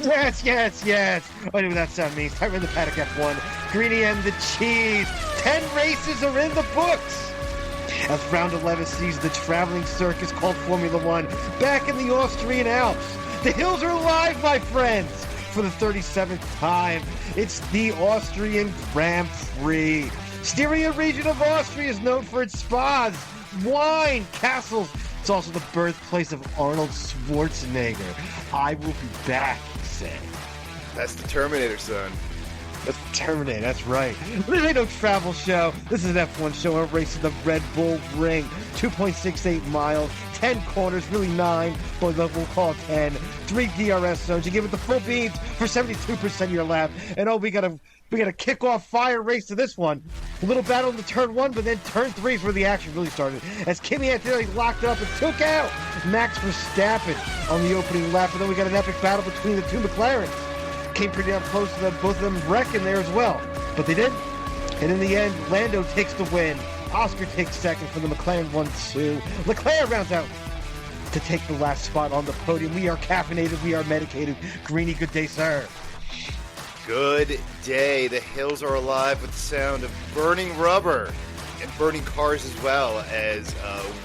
Yes. I know what that sound means. Time in the paddock F1. Greeny and the cheese. 10 races are in the books. As round 11 sees the traveling circus called Formula One back in the Austrian Alps. The hills are alive, my friends. For the 37th time, it's the Austrian Grand Prix. Styria region of Austria is known for its spas, wine, castles. It's also the birthplace of Arnold Schwarzenegger. I will be back, he said. That's the Terminator, son. That's Terminator, that's right. This ain't no travel show. This is an F1 show. A race in the Red Bull Ring. 2.68 miles, 10 corners, really 9, but we'll call it 10. 3 DRS zones. You give it the full beans for 72% of your lap. And we got a kick-off fire race to this one. A little battle in the turn 1, but then turn 3 is where the action really started. As Kimi Antonelli locked up and took out Max Verstappen on the opening lap. And then we got an epic battle between the two McLarens. Came pretty up close to both of them wrecking there as well. But they didn't. And in the end, Lando takes the win. Oscar takes second for the McLaren 1-2. Leclerc rounds out to take the last spot on the podium. We are caffeinated. We are medicated. Greeny, good day, sir. Good day. The hills are alive with the sound of burning rubber and burning cars as well as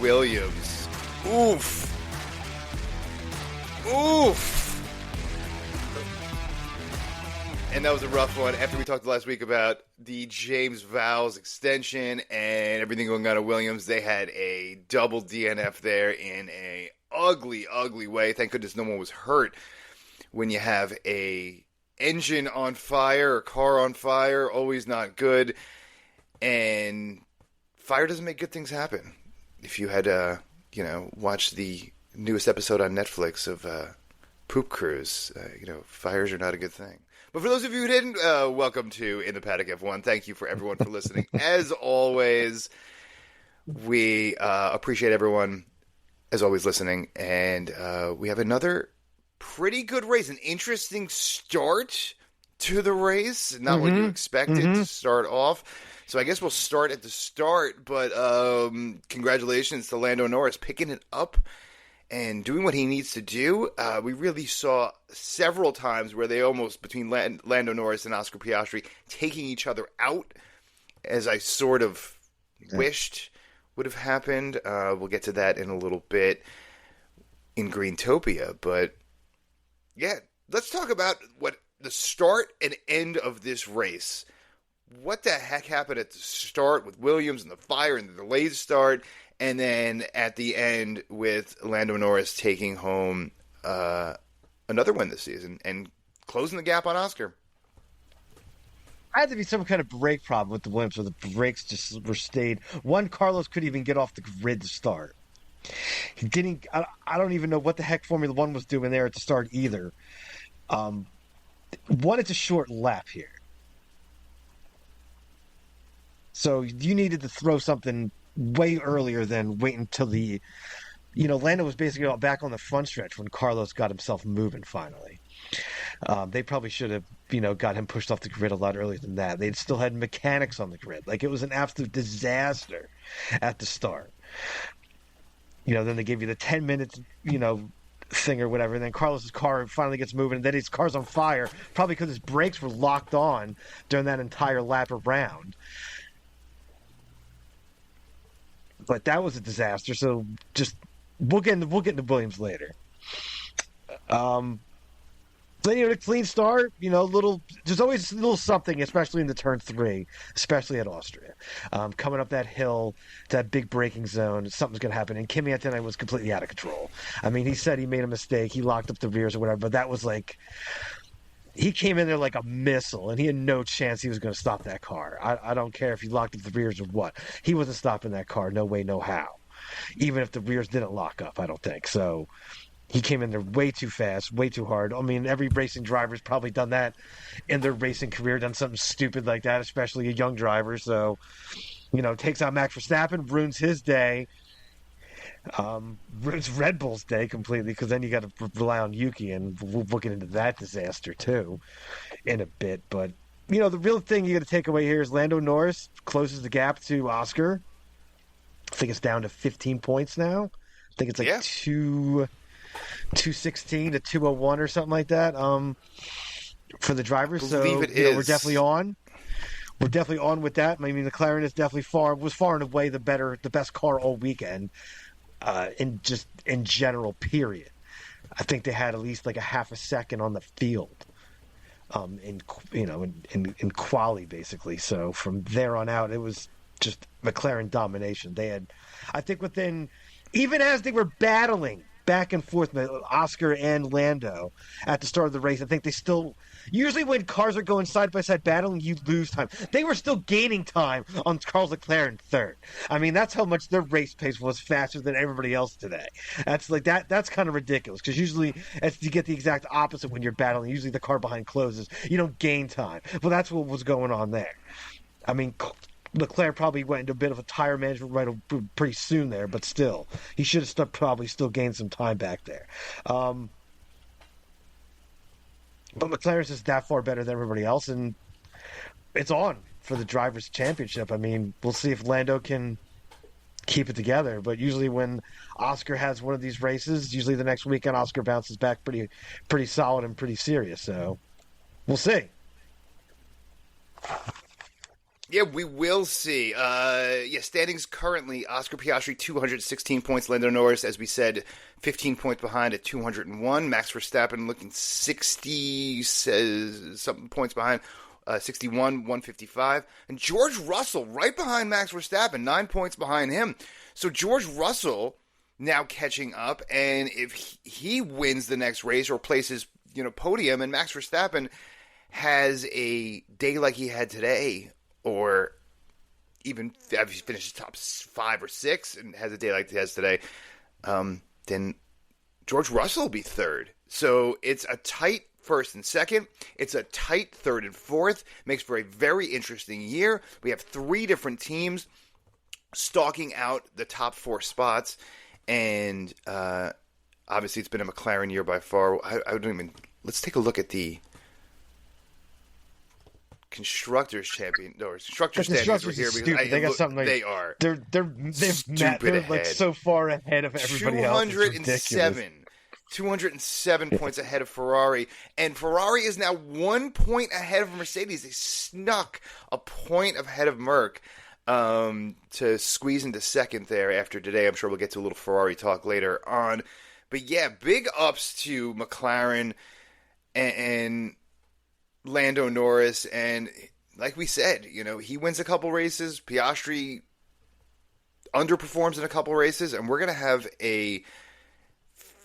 Williams. Oof. And that was a rough one. After we talked last week about the James Vowles extension and everything going on at Williams, they had a double DNF there in a ugly way. Thank goodness no one was hurt. When you have a engine on fire or car on fire, always not good. And fire doesn't make good things happen. If you had, watched the newest episode on Netflix of Poop Cruise, fires are not a good thing. But for those of you who didn't, welcome to In the Paddock F1. Thank you for everyone for listening. As always, we appreciate everyone, as always, listening. And we have another pretty good race, an interesting start to the race. Not what you expected to start off. So I guess we'll start at the start. But congratulations to Lando Norris picking it up and doing what he needs to do. We really saw several times where they almost, between Lando Norris and Oscar Piastri, taking each other out, as I sort of wished would have happened. We'll get to that in a little bit in Greentopia. But, yeah, let's talk about what the start and end of this race. What the heck happened at the start with Williams and the fire and the delayed start? And then at the end with Lando Norris taking home another win this season and closing the gap on Oscar. I had to be some kind of brake problem with the Williams where the brakes just were stayed. One, Carlos couldn't even get off the grid to start. He didn't. I don't even know what the heck Formula One was doing there at the start either. One, it's a short lap here. So you needed to throw something way earlier than wait until Lando was basically back on the front stretch when Carlos got himself moving finally. They probably should have, got him pushed off the grid a lot earlier than that. They'd still had mechanics on the grid. Like, it was an absolute disaster at the start. Then they gave you the 10 minutes, thing or whatever. And then Carlos's car finally gets moving, and then his car's on fire, probably because his brakes were locked on during that entire lap around. But that was a disaster. So we'll get into Williams later. But a clean start, there's always a little something, especially in the turn 3, especially at Austria. Coming up that hill, that big braking zone, something's going to happen. And Kimi Antonelli was completely out of control. I mean, he said he made a mistake. He locked up the rears or whatever, but that was like, he came in there like a missile, and he had no chance he was going to stop that car. I don't care if he locked up the rears or what. He wasn't stopping that car, no way, no how. Even if the rears didn't lock up, I don't think. So he came in there way too fast, way too hard. I mean, every racing driver's probably done that in their racing career, done something stupid like that, especially a young driver. So, takes out Max Verstappen, ruins his day. Ruins Red Bull's day completely, because then you got to rely on Yuki, and we'll get into that disaster too in a bit. But the real thing you got to take away here is Lando Norris closes the gap to Oscar. I think it's down to 15 points now. I think it's like 216 to 201 or something like that. For the drivers, Believe so it is. we're definitely on. We're definitely on with that. I mean, the McLaren is definitely far and away the best car all weekend. In general, period. I think they had at least like a half a second on the field. In quali basically. So from there on out, it was just McLaren domination. They had, I think, even as they were battling back and forth, Oscar and Lando at the start of the race, I think they still. Usually, when cars are going side by side battling, you lose time. They were still gaining time on Charles Leclerc in third. I mean, that's how much their race pace was faster than everybody else today. That's like that. That's kind of ridiculous because usually you get the exact opposite when you're battling. Usually, the car behind closes. You don't gain time. Well, that's what was going on there. I mean, Leclerc probably went into a bit of a tire management right pretty soon there, but still, he should have probably still gained some time back there. But McLaren's just that far better than everybody else, and it's on for the Drivers' Championship. I mean, we'll see if Lando can keep it together. But usually when Oscar has one of these races, usually the next weekend Oscar bounces back pretty solid and pretty serious. So we'll see. Yeah, we will see. Standings currently, Oscar Piastri, 216 points. Lando Norris, as we said, 15 points behind at 201. Max Verstappen looking 60-something points behind, 61, 155. And George Russell right behind Max Verstappen, 9 points behind him. So George Russell now catching up, and if he wins the next race or places, podium, and Max Verstappen has a day like he had today, or even if he finishes top 5 or 6 and has a day like he has today, then George Russell will be third. So it's a tight first and second. It's a tight third and fourth. Makes for a very interesting year. We have 3 different teams stalking out the top 4 spots. And obviously it's been a McLaren year by far. Let's take a look at the constructors standings were here because they got something like, they are they're like so far ahead of everybody else. 207 points ahead of Ferrari, and Ferrari is now 1 point ahead of Mercedes. They snuck a point ahead of Merck to squeeze into second there after today. I'm sure we'll get to a little Ferrari talk later on, but yeah, big ups to McLaren and Lando Norris, and like we said, he wins a couple races. Piastri underperforms in a couple races, and we're going to have a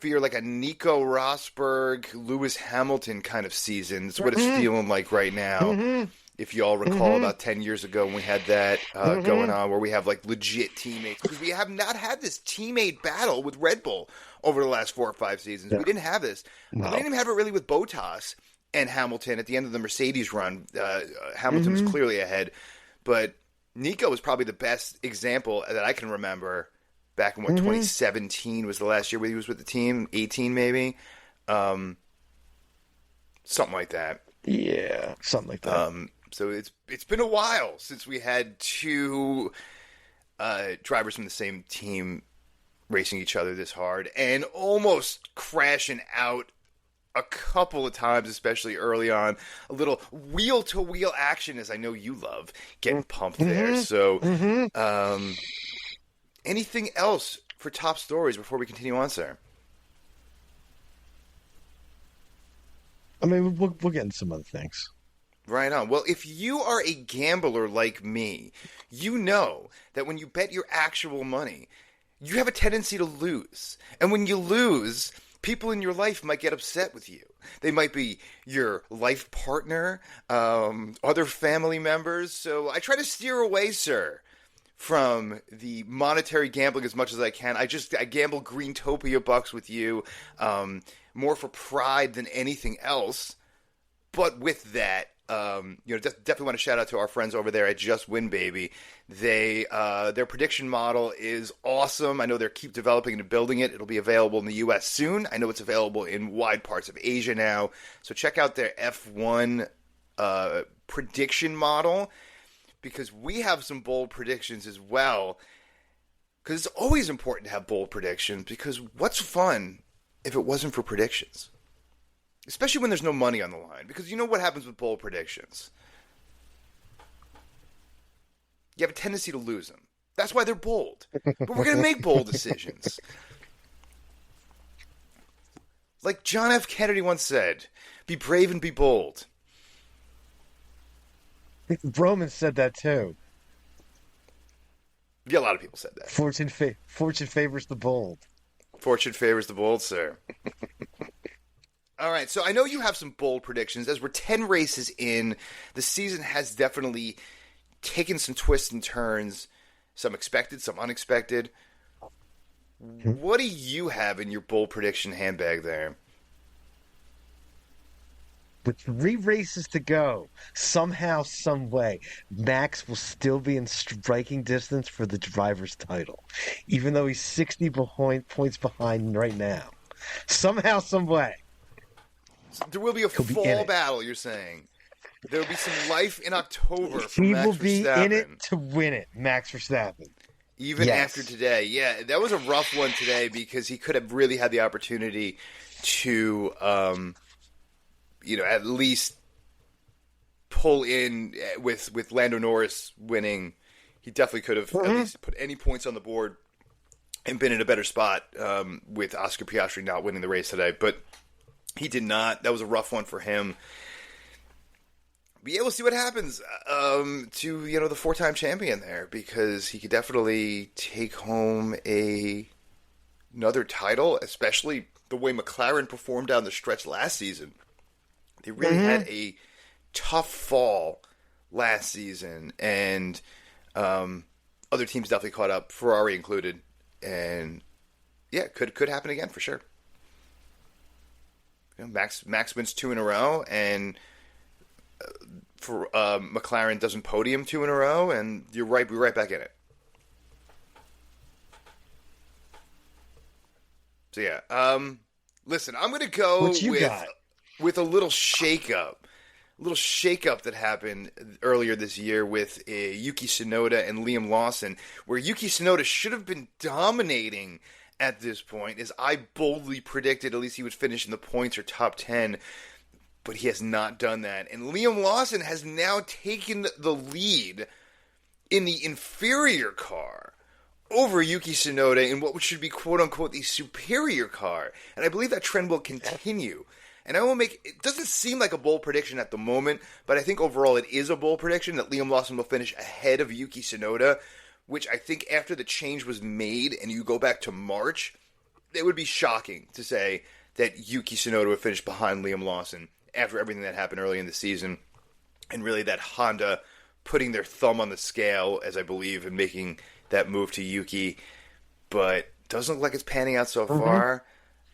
Nico Rosberg, Lewis Hamilton kind of season. That's what it's feeling like right now. Mm-hmm. If you all recall, about 10 years ago when we had that going on, where we have like legit teammates, because we have not had this teammate battle with Red Bull over the last 4 or 5 seasons. Yeah. We didn't have this. No. We didn't even have it really with Bottas and Hamilton at the end of the Mercedes run. Hamilton was clearly ahead, but Nico was probably the best example that I can remember back in 2017 was the last year where he was with the team, 18 maybe, something like that. Yeah, something like that. So it's been a while since we had 2 drivers from the same team racing each other this hard and almost crashing out a couple of times, especially early on. A little wheel-to-wheel action, as I know you love, getting pumped there. So, anything else for top stories before we continue on, sir? I mean, we'll get into some other things. Right on. Well, if you are a gambler like me, you know that when you bet your actual money, you have a tendency to lose. And when you lose, people in your life might get upset with you. They might be your life partner, other family members. So I try to steer away, sir, from the monetary gambling as much as I can. I gamble Greentopia bucks with you, more for pride than anything else. But with that, definitely want to shout out to our friends over there at Just Win Baby. Their prediction model is awesome. I know they keep developing and building it. It'll be available in the U.S. soon. I know it's available in wide parts of Asia now. So check out their F1 prediction model, because we have some bold predictions as well. Because it's always important to have bold predictions, because what's fun if it wasn't for predictions. Especially when there's no money on the line. Because you know what happens with bold predictions. You have a tendency to lose them. That's why they're bold. But we're going to make bold decisions. Like John F. Kennedy once said, be brave and be bold. I think Roman said that too. Yeah, a lot of people said that. Fortune favors the bold. Fortune favors the bold, sir. All right, so I know you have some bold predictions. As we're 10 races in, the season has definitely taken some twists and turns, some expected, some unexpected. What do you have in your bold prediction handbag there? With 3 races to go, somehow, some way, Max will still be in striking distance for the driver's title, even though he's 60 points behind right now. Somehow, some way. So there will be a fall battle, you're saying. There will be some life in October for Max Verstappen. He will be in it to win it, Max Verstappen. Even after today. Yeah, that was a rough one today because he could have really had the opportunity to, at least pull in with Lando Norris winning. He definitely could have at least put any points on the board and been in a better spot with Oscar Piastri not winning the race today. But he did not. That was a rough one for him. But yeah, we'll see what happens to the 4-time champion there, because he could definitely take home another title, especially the way McLaren performed down the stretch last season. They really had a tough fall last season, and other teams definitely caught up, Ferrari included, and yeah, could happen again for sure. Max wins 2 in a row, and for McLaren doesn't podium 2 in a row, and we're right back in it. So yeah, listen, I'm gonna go with a little shakeup that happened earlier this year with Yuki Tsunoda and Liam Lawson, where Yuki Tsunoda should have been dominating at this point, as I boldly predicted at least he would finish in the points or top 10, but he has not done that. And Liam Lawson has now taken the lead in the inferior car over Yuki Tsunoda in what should be quote-unquote the superior car. And I believe that trend will continue. And it doesn't seem like a bold prediction at the moment, but I think overall it is a bold prediction that Liam Lawson will finish ahead of Yuki Tsunoda, which I think after the change was made and you go back to March, it would be shocking to say that Yuki Tsunoda would finish behind Liam Lawson after everything that happened early in the season, and really that Honda putting their thumb on the scale, as I believe, and making that move to Yuki. But doesn't look like it's panning out so far.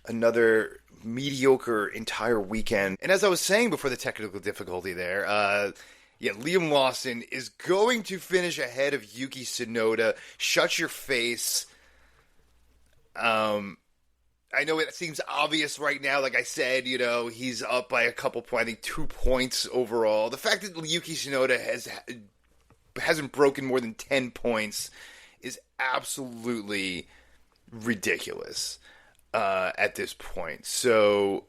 Another mediocre entire weekend. And as I was saying before the technical difficulty there, Liam Lawson is going to finish ahead of Yuki Tsunoda. Shut your face. I know it seems obvious right now. Like I said, he's up by a couple points. I think 2 points overall. The fact that Yuki Tsunoda hasn't broken more than 10 points is absolutely ridiculous at this point. So,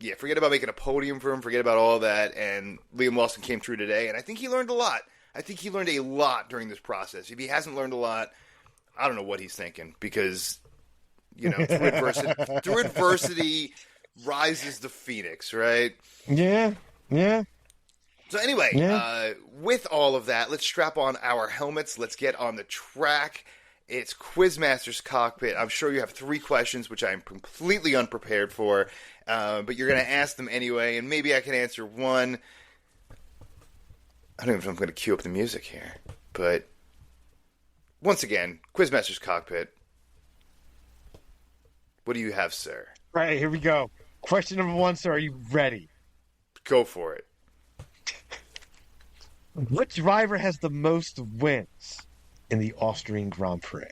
yeah, forget about making a podium for him. Forget about all that. And Liam Lawson came through today, and I think he learned a lot. I think he learned a lot during this process. If he hasn't learned a lot, I don't know what he's thinking, because through adversity rises the phoenix, right? Yeah. So anyway, with all of that, let's strap on our helmets. Let's get on the track. It's Quizmaster's Cockpit. I'm sure you have 3 questions, which I'm completely unprepared for, but you're going to ask them anyway, and maybe I can answer one. I don't even know if I'm going to cue up the music here, but once again, Quizmaster's Cockpit. What do you have, sir? All right, here we go. Question number 1, sir. Are you ready? Go for it. What driver has the most wins in the Austrian Grand Prix?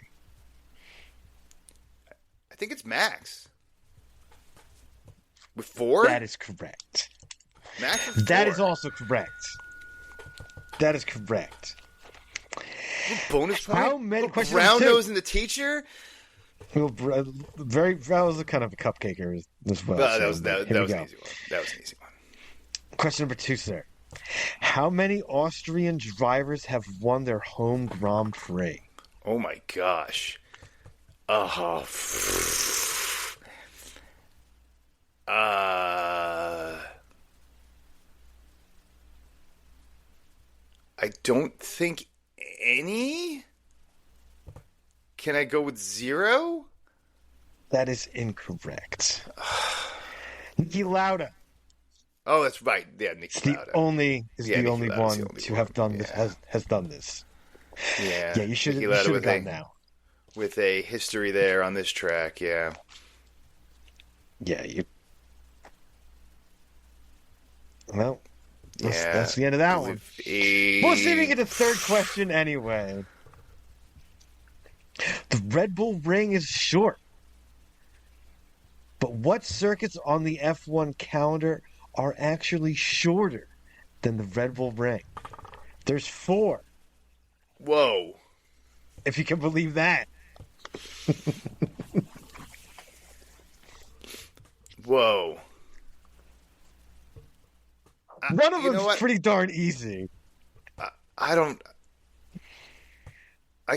I think it's Max. With 4? That is correct. Max with 4. That is also correct. That is correct. Bonus point? How many questions? Brown nose in the teacher? That was a kind of a cupcaker as well. Well, So that was here we an go. easy one. That was an easy one. Question number 2, sir. How many Austrian drivers have won their home Grand Prix? Oh my gosh. Uh, I don't think any. Can I go with 0? That is incorrect. Niki Lauda Oh, that's right. Yeah, Niki is the Lauda. only Niki one Lauda's the only to one. have done this Yeah. has done this. Yeah, Yeah, you should Niki Lauda have gotten now. with a history there on this track. Yeah. Yeah, you. Well, Yeah. that's the end of that one. We'll see if we get the third question anyway. The Red Bull Ring is short. But what circuits on the F1 calendar are actually shorter than the Red Bull Ring? There's 4, Whoa. if you can believe that. Whoa. One of you know them's what? pretty darn easy. I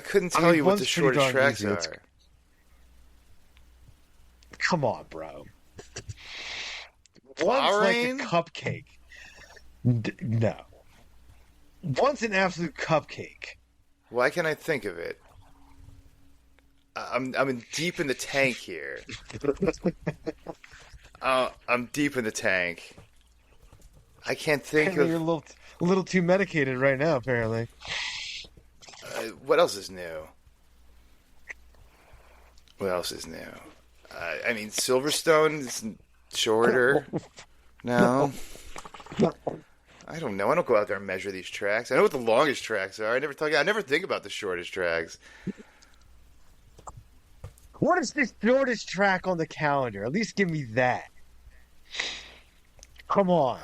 couldn't tell you what one's the pretty shortest darn tracks easy. are. Come on, bro. One's Bahrain? like a cupcake. No. One's an absolute cupcake. Why can't I think of it? I'm deep in the tank here. I'm deep in the tank. I can't think Apparently of you're a little too medicated right now, apparently. what else is new. What else is new? I mean, Silverstone is shorter. No. I don't know. I don't go out there and measure these tracks. I know what the longest tracks are. I never think about the shortest tracks. What is the shortest track on the calendar? At least give me that. Come on.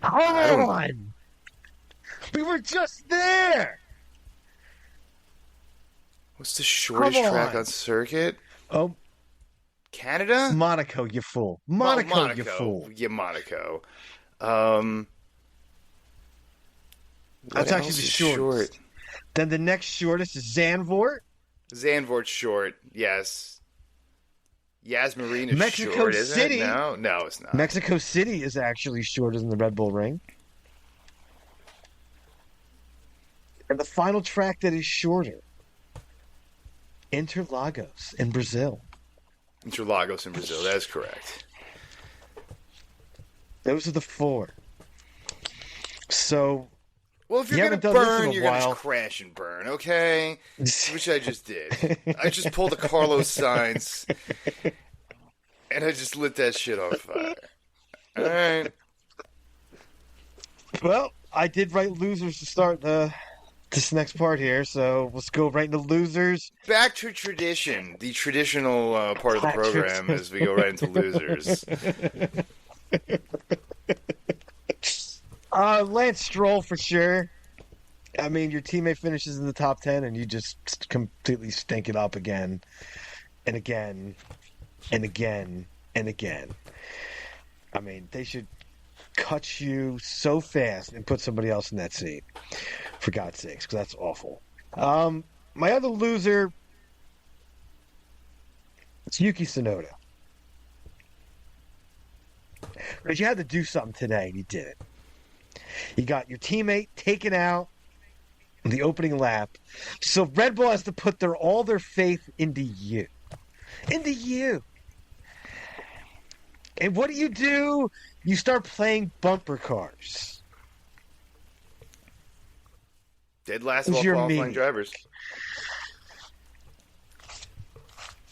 Come on. We were just there. What's the shortest Come on. track on circuit? Oh, Canada? Monaco, you fool. Monaco, you fool. Yeah, Monaco. That's actually the shortest. Then the next shortest is Zandvoort. Zandvoort's short, yes. Yas Marina is Mexico short, isn't City. it? No, it's not. Mexico City is actually shorter than the Red Bull Ring. And the final track that is shorter, Interlagos in Brazil. Interlagos in Brazil, that is correct. Those are the 4. So, Well, if You you're going haven't to done this in burn, a you're going to while. crash and burn, okay? Which I just did. I just pulled a Carlos Sainz, and I just lit that shit on fire. All right. well, I did write losers to start this next part here, so let's go right into losers. Back to tradition, the traditional part of the program as we go right into losers. Lance Stroll for sure. I mean, your teammate finishes in the top 10 and you just completely stink it up again and again and again and again. I mean, they should cut you so fast and put somebody else in that seat, for God's sakes, because that's awful. My other loser is Yuki Tsunoda. Because you had to do something today, and you did it. You got your teammate taken out in the opening lap. So Red Bull has to put all their faith into you. Into you. And what do? You start playing bumper cars. Dead last Who's of all your qualifying me? drivers.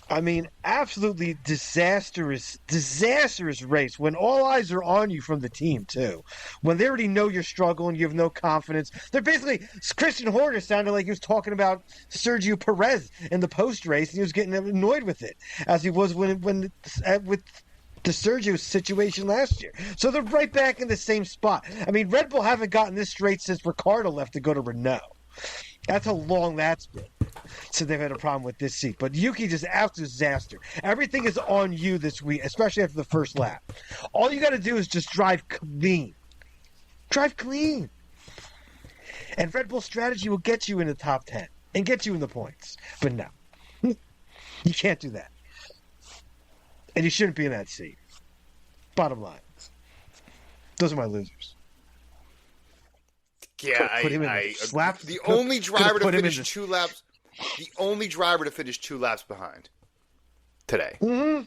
I mean, absolutely disastrous race when all eyes are on you from the team, too. When they already know you're struggling, you have no confidence. They're basically, Christian Horner sounded like he was talking about Sergio Perez in the post-race, and he was getting annoyed with it, as he was with the Sergio situation last year. So they're right back in the same spot. I mean, Red Bull haven't gotten this straight since Ricciardo left to go to Renault. That's how long that's been. said they've had a problem with this seat. But Yuki just absolute disaster. Everything is on you this week, especially after the first lap. All you got to do is just drive clean. Drive clean. And Red Bull strategy will get you in the top 10 and get you in the points. But no, you can't do that. And you shouldn't be in that seat. Bottom line. Those are my losers. Yeah, the only driver to finish 2 laps. The only driver to finish 2 laps behind today,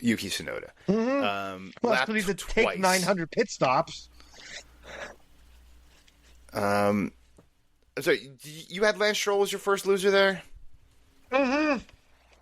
Yuki Tsunoda. Well, that's need to take 900 pit stops. I'm sorry, you had Lance Stroll as your first loser there?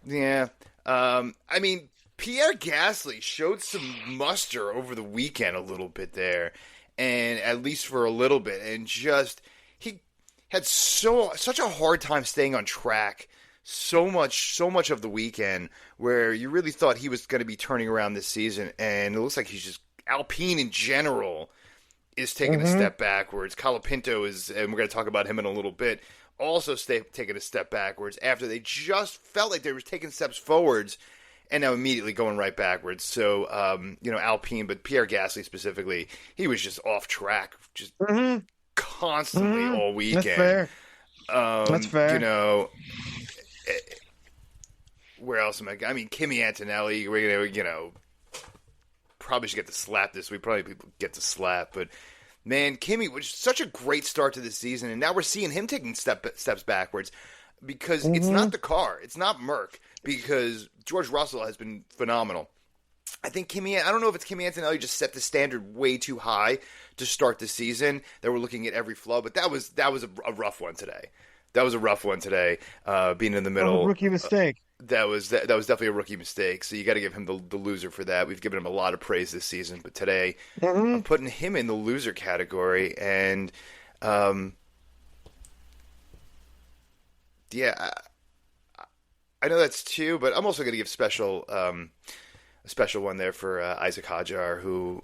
Yeah. I mean, Pierre Gasly showed some muster over the weekend a little bit there, and at least for a little bit, and just he had such a hard time staying on track so much of the weekend, where you really thought he was going to be turning around this season, and it looks like he's just Alpine in general is taking a step backwards. Colapinto is, and we're going to talk about him in a little bit, also taking a step backwards after they just felt like they were taking steps forwards and now immediately going right backwards. So, Alpine, but Pierre Gasly specifically, he was just off track, just constantly all weekend. That's fair. That's fair. Where else am I mean, Kimi Antonelli, we're going to, probably should get the slap this week. Probably people get the slap, but man, Kimi was such a great start to the season, and now we're seeing him taking steps backwards because it's not the car, it's not Merc, because George Russell has been phenomenal. I think I don't know if it's Kimi Antonelli just set the standard way too high to start the season. That we're looking at every flow, but that was a rough one today. That was a rough one today, being in the middle. Rookie mistake. That was definitely a rookie mistake. So you got to give him the loser for that. We've given him a lot of praise this season, but today I'm putting him in the loser category. And yeah, I know that's 2, but I'm also going to give a special one there for Isaac Hadjar, who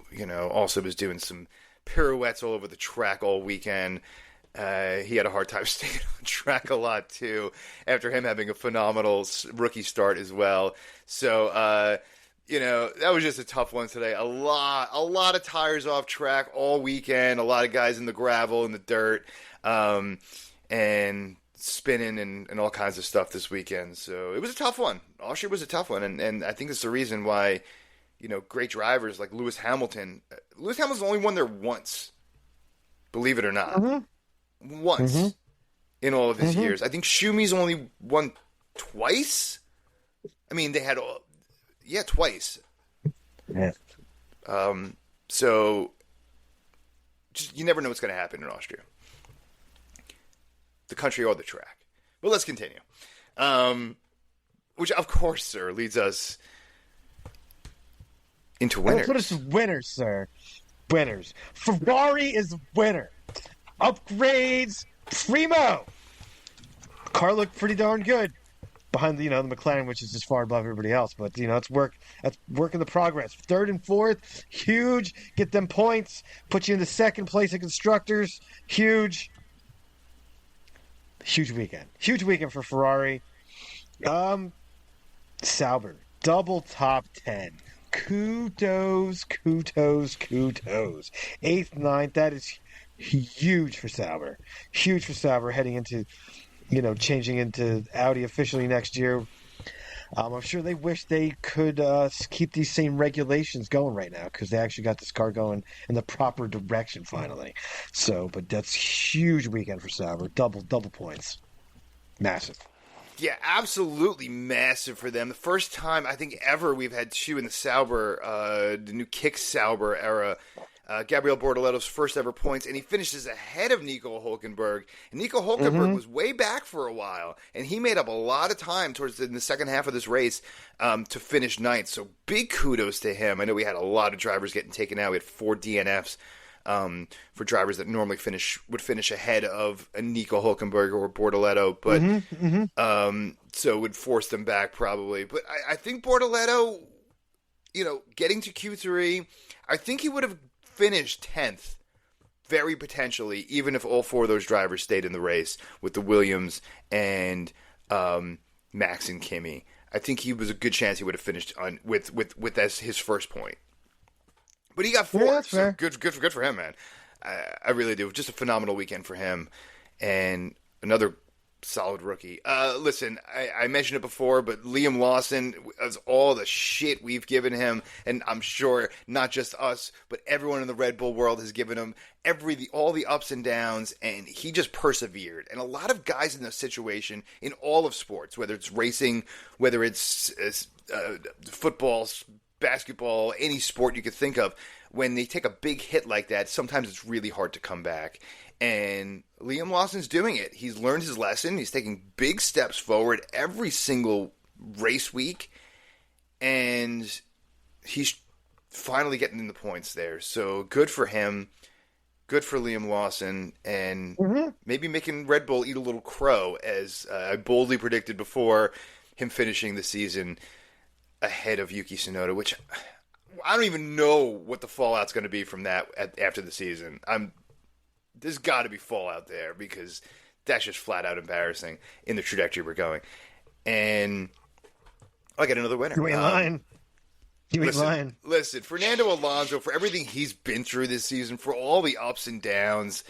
also was doing some pirouettes all over the track all weekend. He had a hard time staying on track a lot, too, after him having a phenomenal rookie start as well. So, that was just a tough one today. A lot of tires off track all weekend, a lot of guys in the gravel, in the dirt, and spinning and all kinds of stuff this weekend. So it was a tough one. Austria was a tough one, and I think it's the reason why, great drivers like Lewis Hamilton's only won there once, believe it or not. Once in all of his years. I think Schumi's only won twice. I mean, they had twice. Yeah. So just you never know what's going to happen in Austria, the country or the track. But let's continue. Which, of course, sir, leads us into winners. Put us winners, sir. Winners. Ferrari is winner. Upgrades, primo. Car looked pretty darn good behind the McLaren, which is just far above everybody else. But it's work. That's work in the progress. 3rd and 4th, huge. Get them points. Put you in the 2nd place in constructors. Huge. Huge weekend. Huge weekend for Ferrari. Sauber, double top 10. Kudos. 8th, 9th. That is huge for Sauber. Huge for Sauber heading into, changing into Audi officially next year. I'm sure they wish they could keep these same regulations going right now because they actually got this car going in the proper direction finally. So, but that's huge weekend for Sauber. Double points. Massive. Yeah, absolutely massive for them. The first time I think ever we've had 2 in the Sauber, the new Kick Sauber era. Gabriel Bortoletto's first ever points, and he finishes ahead of Nico Hülkenberg. And Nico Hülkenberg was way back for a while, and he made up a lot of time in the second half of this race to finish 9th. So big kudos to him. I know we had a lot of drivers getting taken out. We had 4 DNFs for drivers that normally would finish ahead of a Nico Hülkenberg or Bortoletto, but so would force them back probably. But I think Bortoletto, getting to Q3, I think he would have finished 10th, very potentially, even if all 4 of those drivers stayed in the race with the Williams and Max and Kimi, I think he was a good chance he would have finished on with as his first point. But he got 4. Yeah, so good for him, man. I really do. Just a phenomenal weekend for him, and another solid rookie. Listen, I mentioned it before, but Liam Lawson, as all the shit we've given him, and I'm sure not just us, but everyone in the Red Bull world has given him all the ups and downs, and he just persevered. And a lot of guys in this situation, in all of sports, whether it's racing, whether it's football, basketball, any sport you could think of, when they take a big hit like that, sometimes it's really hard to come back. And Liam Lawson's doing it. He's learned his lesson. He's taking big steps forward every single race week. And he's finally getting in the points there. So good for him. Good for Liam Lawson. And maybe making Red Bull eat a little crow, as I boldly predicted before, him finishing the season ahead of Yuki Tsunoda, which I don't even know what the fallout's going to be from that after the season. There's got to be fallout there, because that's just flat out embarrassing in the trajectory we're going. And I got another winner. You ain't lying. You ain't lying. Listen, Fernando Alonso, for everything he's been through this season, for all the ups and downs,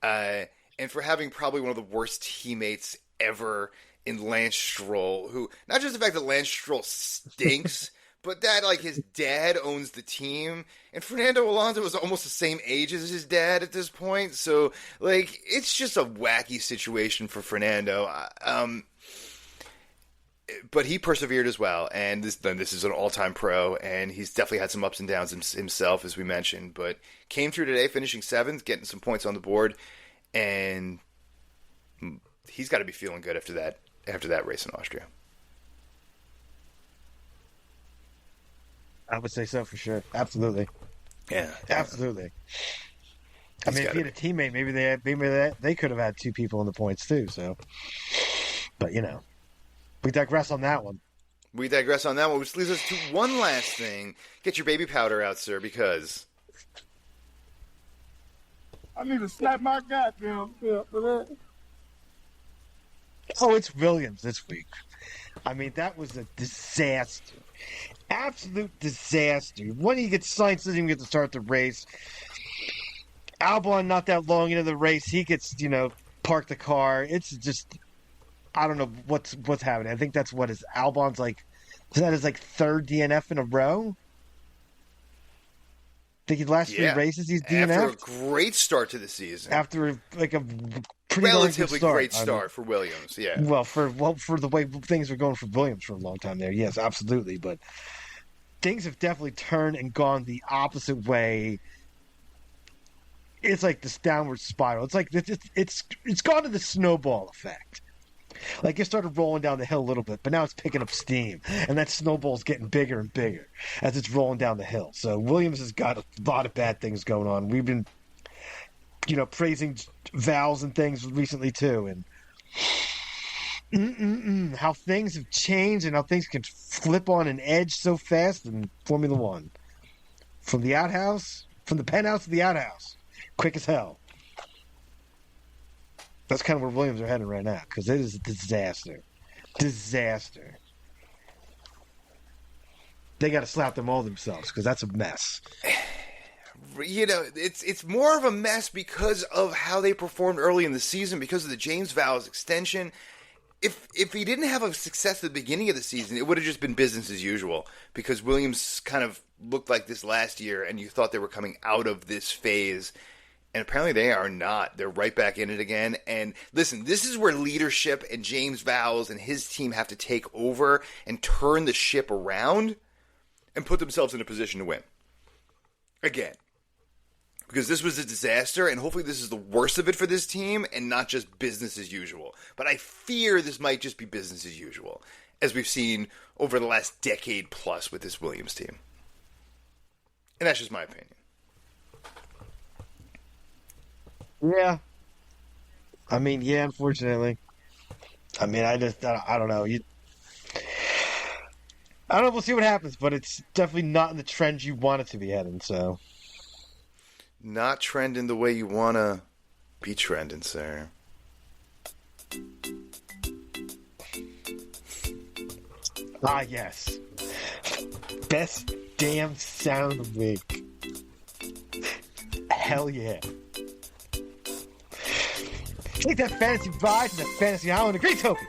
and for having probably one of the worst teammates ever in Lance Stroll, who, not just the fact that Lance Stroll stinks, but that, like, his dad owns the team, and Fernando Alonso was almost the same age as his dad at this point, so, like, it's just a wacky situation for Fernando. But he persevered as well, and this is an all-time pro, and he's definitely had some ups and downs himself, as we mentioned, but came through today, finishing 7th, getting some points on the board, and he's got to be feeling good after that race in Austria. I would say so for sure. Absolutely. Yeah. Absolutely. I mean, if he had a teammate, maybe they could have had 2 people in the points too. So, but we digress on that one. Which leads us to one last thing. Get your baby powder out, sir, because I need to slap my goddamn self for that. Oh, it's Williams this week. I mean, that was a disaster. Absolute disaster. When he gets signed, doesn't even get to start the race. Albon, not that long into the race, he gets, park the car. It's just, I don't know what's happening. I think that's what is Albon's like. Is that his 3rd DNF in a row? I think his last 3 races he's DNF'd. After a great start to the season. After a pretty relatively great start for Williams, yeah. Well, for the way things were going for Williams for a long time there, yes, absolutely. But things have definitely turned and gone the opposite way. It's like this downward spiral. It's like it's gone to the snowball effect. Like it started rolling down the hill a little bit, but now it's picking up steam, and that snowball's getting bigger and bigger as it's rolling down the hill. So Williams has got a lot of bad things going on. We've been, praising valves and things recently too, and how things have changed and how things can flip on an edge so fast in Formula One. From the penthouse to the outhouse, quick as hell. That's kind of where Williams are heading right now, because it is a disaster. Disaster. They got to slap them all themselves, because that's a mess. It's more of a mess because of how they performed early in the season, because of the James Vowles extension. If he didn't have a success at the beginning of the season, it would have just been business as usual, because Williams kind of looked like this last year, and you thought they were coming out of this phase. And apparently they are not. They're right back in it again. And listen, this is where leadership and James Vowles and his team have to take over and turn the ship around and put themselves in a position to win. Again. Because this was a disaster, and hopefully this is the worst of it for this team and not just business as usual. But I fear this might just be business as usual, as we've seen over the last decade plus with this Williams team. And that's just my opinion. Yeah. I mean, yeah, unfortunately. I mean, I don't know. I don't know. We'll see what happens, but it's definitely not in the trend you want it to be heading, so. Not trending the way you want to be trending, sir. Ah, yes. Best damn sound of the week. Hell yeah. Take that fantasy vibe from that fantasy island of Greentopia.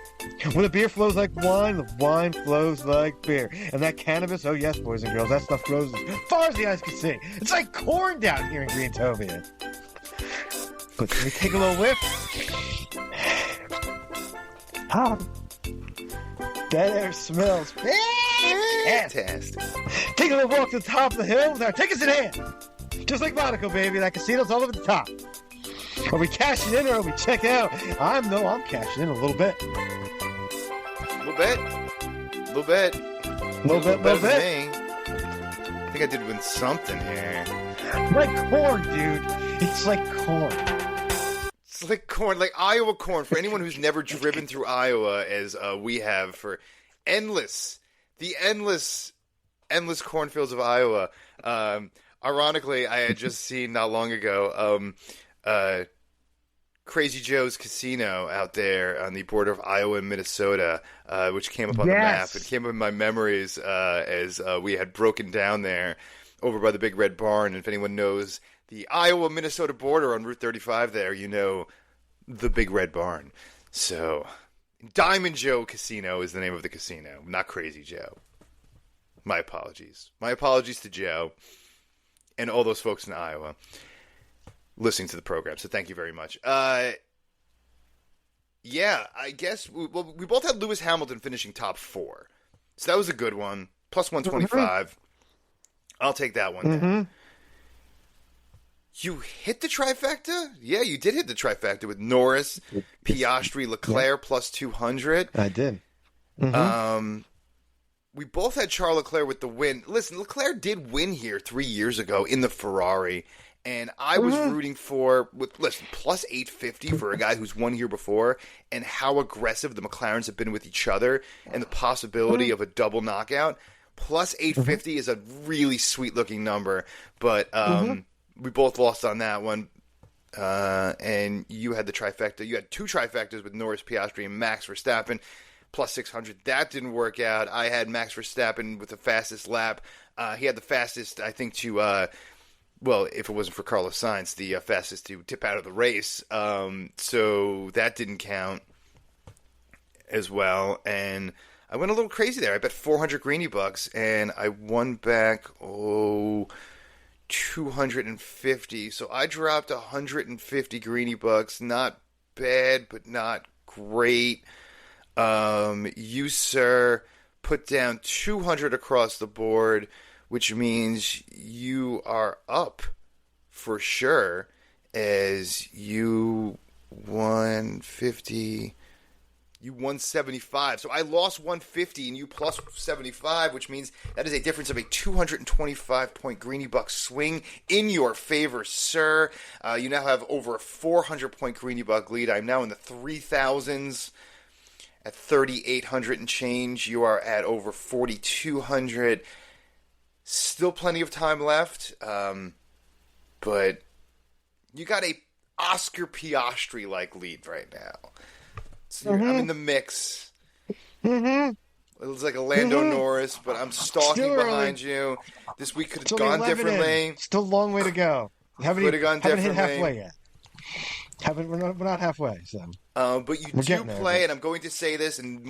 When the beer flows like wine, the wine flows like beer. And that cannabis, oh yes, boys and girls, that stuff grows as far as the eyes can see. It's like corn down here in Greentopia. But can we take a little whiff? Ah. That air smells fantastic. Take a little walk to the top of the hill with our tickets in hand. Just like Monaco, baby, that casino's all over the top. Are we cashing in or are we checking out? I'm cashing in a little bit. Little bit. Little bit. Me. I think I did win something here. Like corn, dude. It's like corn. It's like corn, like Iowa corn. For anyone who's never driven through Iowa, as we have, for endless cornfields of Iowa. Ironically, I had just seen not long ago Crazy Joe's Casino out there on the border of Iowa and Minnesota, which came up on the map. It came up in my memories as we had broken down there over by the Big Red Barn. And if anyone knows the Iowa-Minnesota border on Route 35 there, you know the Big Red Barn. So, Diamond Joe Casino is the name of the casino, not Crazy Joe. My apologies. My apologies to Joe and all those folks in Iowa listening to the program. So thank you very much. Yeah, I guess we both had Lewis Hamilton finishing top 4. So that was a good one. Plus 125. I'll take that one then. You hit the trifecta? Yeah, you did hit the trifecta with Norris, Piastri, Leclerc plus 200. I did. We both had Charles Leclerc with the win. Listen, Leclerc did win here 3 years ago in the Ferrari, and I was rooting for, plus 850 for a guy who's won here before, and how aggressive the McLarens have been with each other, and the possibility of a double knockout. Plus 850 is a really sweet-looking number, but we both lost on that one. And you had the trifecta. You had 2 trifectas with Norris, Piastri, and Max Verstappen. Plus 600. That didn't work out. I had Max Verstappen with the fastest lap. He had the fastest, I think, to, if it wasn't for Carlos Sainz, the fastest to tip out of the race. So that didn't count as well. And I went a little crazy there. I bet 400 greenie bucks, and I won back, 250. So I dropped 150 greenie bucks. Not bad, but not great. You, sir, put down 200 across the board, which means you are up for sure, as you won 50. You won 75. So I lost 150 and you plus 75, which means that is a difference of a 225-point greenie buck swing in your favor, sir. You now have over a 400-point greenie buck lead. I'm now in the 3,000s. At 3,800 and change, you are at over 4,200. Still plenty of time left, but you got a Oscar Piastri-like lead right now. So I'm in the mix. It looks like a Lando Norris, but I'm stalking behind you. This week could have gone differently. Still a long way to go. Haven't hit halfway yet. We're not halfway, so. But you do play, and I'm going to say this, and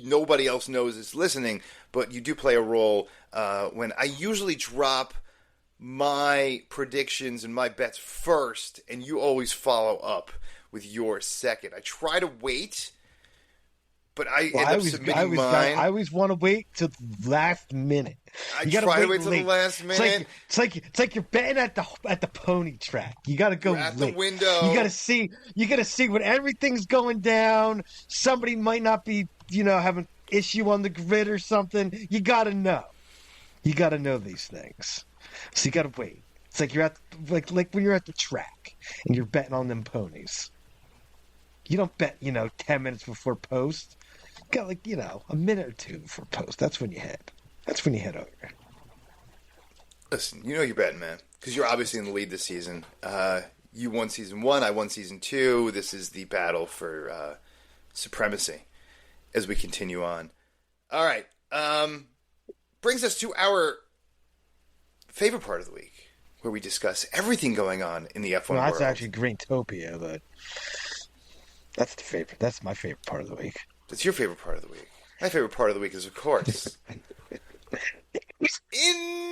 nobody else knows this listening, but you do play a role when I usually drop my predictions and my bets first, and you always follow up with yours second. I try to wait, but I end up submitting mine. I always want to wait till the last minute. I try to wait till the last minute. It's like you're betting at the pony track. You got to go at late. The window. You got to see when everything's going down. Somebody might not be, having issue on the grid or something. You got to know. You got to know these things. So you got to wait. It's like you're at like when you're at the track and you're betting on them ponies. You don't bet, 10 minutes before post. You got a minute or two before post. That's when you hit. That's when you hit over. Listen, you're betting, man, because you're obviously in the lead this season. You won season 1, I won season 2. This is the battle for supremacy as we continue on. All right. Brings us to our favorite part of the week, where we discuss everything going on in the F1 Well, that's world. actually Greentopia, but that's the favorite. That's my favorite part of the week. That's your favorite part of the week. My favorite part of the week is, of course, in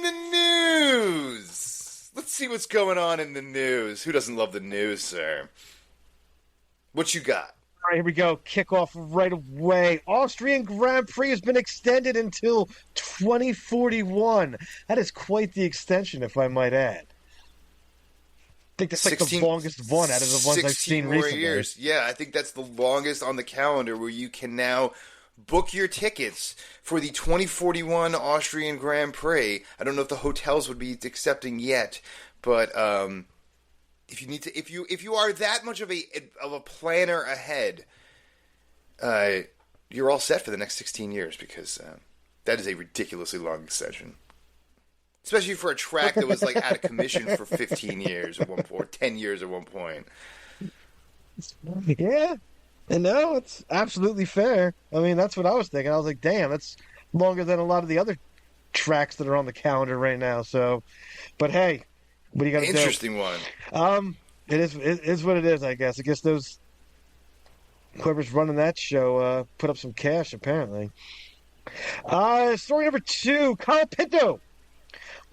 the news. Let's see what's going on in the news. Who doesn't love the news, sir? What you got? All right, here we go. Kickoff right away. Austrian Grand Prix has been extended until 2041. That is quite the extension, if I might add. I think that's like the longest one out of the ones I've seen recently. Years. Yeah, I think that's the longest on the calendar where you can now book your tickets for the 2041 Austrian Grand Prix. I don't know if the hotels would be accepting yet, but if you need to, if you are that much of a planner ahead, you're all set for the next 16 years because that is a ridiculously long extension. Especially for a track that was like out of commission for 15 years at one point, or 10 years at one point. Yeah, and no, it's absolutely fair. I mean, that's what I was thinking. I was like, damn, that's longer than a lot of the other tracks that are on the calendar right now. So, but hey, what do you got to do? Interesting one. It is what it is, I guess. I guess whoever's running that show put up some cash, apparently. Story number 2, Kyle Pinto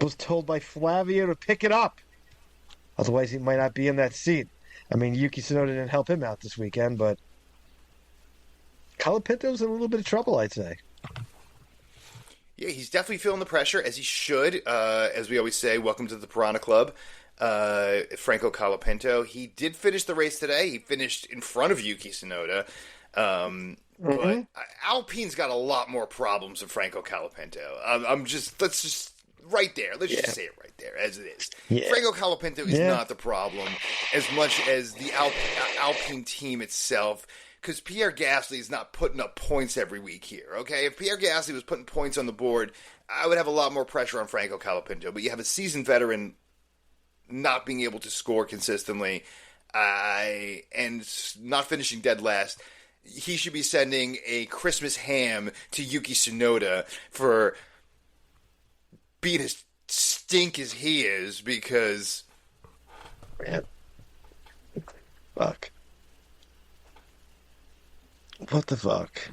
was told by Flavio to pick it up. Otherwise, he might not be in that seat. I mean, Yuki Tsunoda didn't help him out this weekend, but Kyle Pinto's in a little bit of trouble, I'd say. Yeah, he's definitely feeling the pressure, as he should. As we always say, welcome to the Piranha Club. Franco Colapinto. He did finish the race today. He finished in front of Yuki Tsunoda. But Alpine's got a lot more problems than Franco Colapinto. Let's just just say it right there, as it is. Yeah. Franco Colapinto is not the problem as much as the Alpine team itself, because Pierre Gasly is not putting up points every week here, okay? If Pierre Gasly was putting points on the board, I would have a lot more pressure on Franco Colapinto, but you have a seasoned veteran not being able to score consistently and not finishing dead last. He should be sending a Christmas ham to Yuki Tsunoda for being as stink as he is, because man, fuck, what the fuck.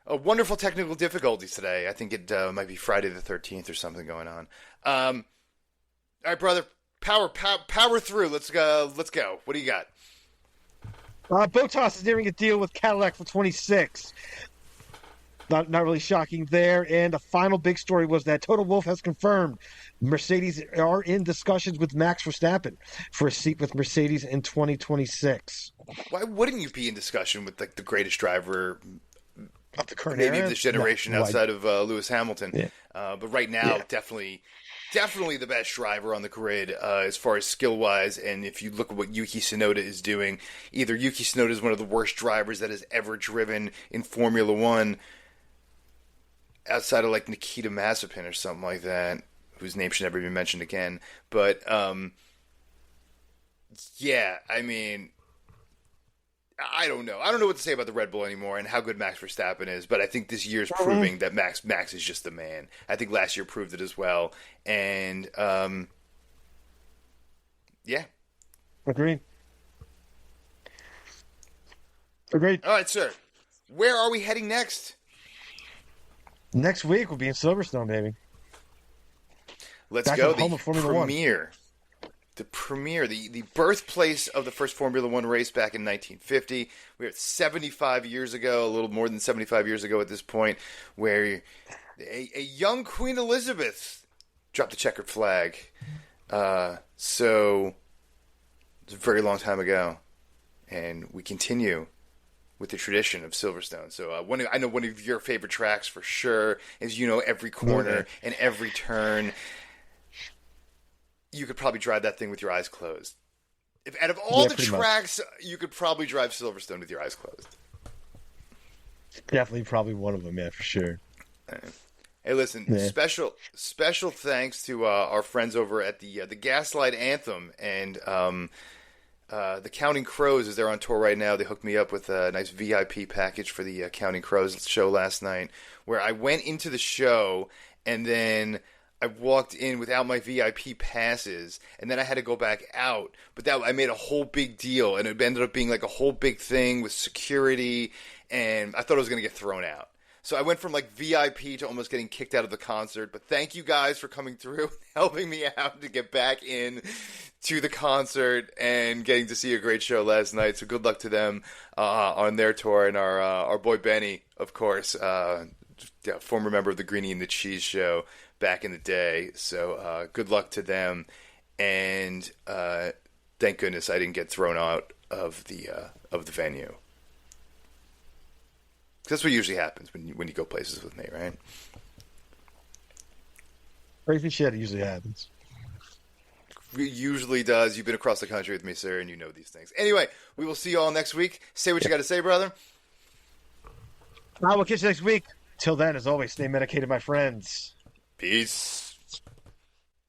a wonderful technical difficulties today. I think it might be Friday the 13th or something going on. All right, brother, power through. Let's go. What do you got? Bottas is nearing a deal with Cadillac for 26. Not really shocking there. And the final big story was that Toto Wolff has confirmed Mercedes are in discussions with Max Verstappen for a seat with Mercedes in 2026. Why wouldn't you be in discussion with like the greatest driver of the current maybe era? of this generation outside of Lewis Hamilton? Yeah. But right now, definitely the best driver on the grid as far as skill-wise. And if you look at what Yuki Tsunoda is doing, either Yuki Tsunoda is one of the worst drivers that has ever driven in Formula One, outside of like Nikita Mazepin or something like that, whose name should never be mentioned again. But yeah, I mean, I don't know. I don't know what to say about the Red Bull anymore and how good Max Verstappen is, but I think this year's proving that Max is just the man. I think last year proved it as well. And yeah. Agreed. All right, sir. Where are we heading next? Next week we'll be in Silverstone, baby. Let's Back go. at home of Formula One. The premiere, the birthplace of the first Formula One race back in 1950. We were 75 years ago, a little more than 75 years ago at this point, where a young Queen Elizabeth dropped the checkered flag. So was a very long time ago, and we continue with the tradition of Silverstone. So I know one of your favorite tracks for sure is, every corner and every turn. You could probably drive that thing with your eyes closed. If out of all the tracks, you could probably drive Silverstone with your eyes closed. Definitely, probably one of them, yeah, for sure. Hey, listen, special thanks to our friends over at the Gaslight Anthem and the Counting Crows, as they're on tour right now. They hooked me up with a nice VIP package for the Counting Crows show last night, where I went into the show and then I walked in without my VIP passes, and then I had to go back out. But I made a whole big deal, and it ended up being like a whole big thing with security, and I thought I was going to get thrown out. So I went from like VIP to almost getting kicked out of the concert. But thank you guys for coming through, helping me out to get back in to the concert and getting to see a great show last night. So good luck to them on their tour. And our boy Benny, of course, former member of the Greenie and the Cheese show back in the day. So good luck to them. And thank goodness I didn't get thrown out of the venue. That's what usually happens when you go places with me, right? Crazy shit usually happens. It usually does. You've been across the country with me, sir, and you know these things. Anyway, we will see you all next week. Say what you got to say, brother. I will catch you next week. Till then, as always, stay medicated, my friends. Peace.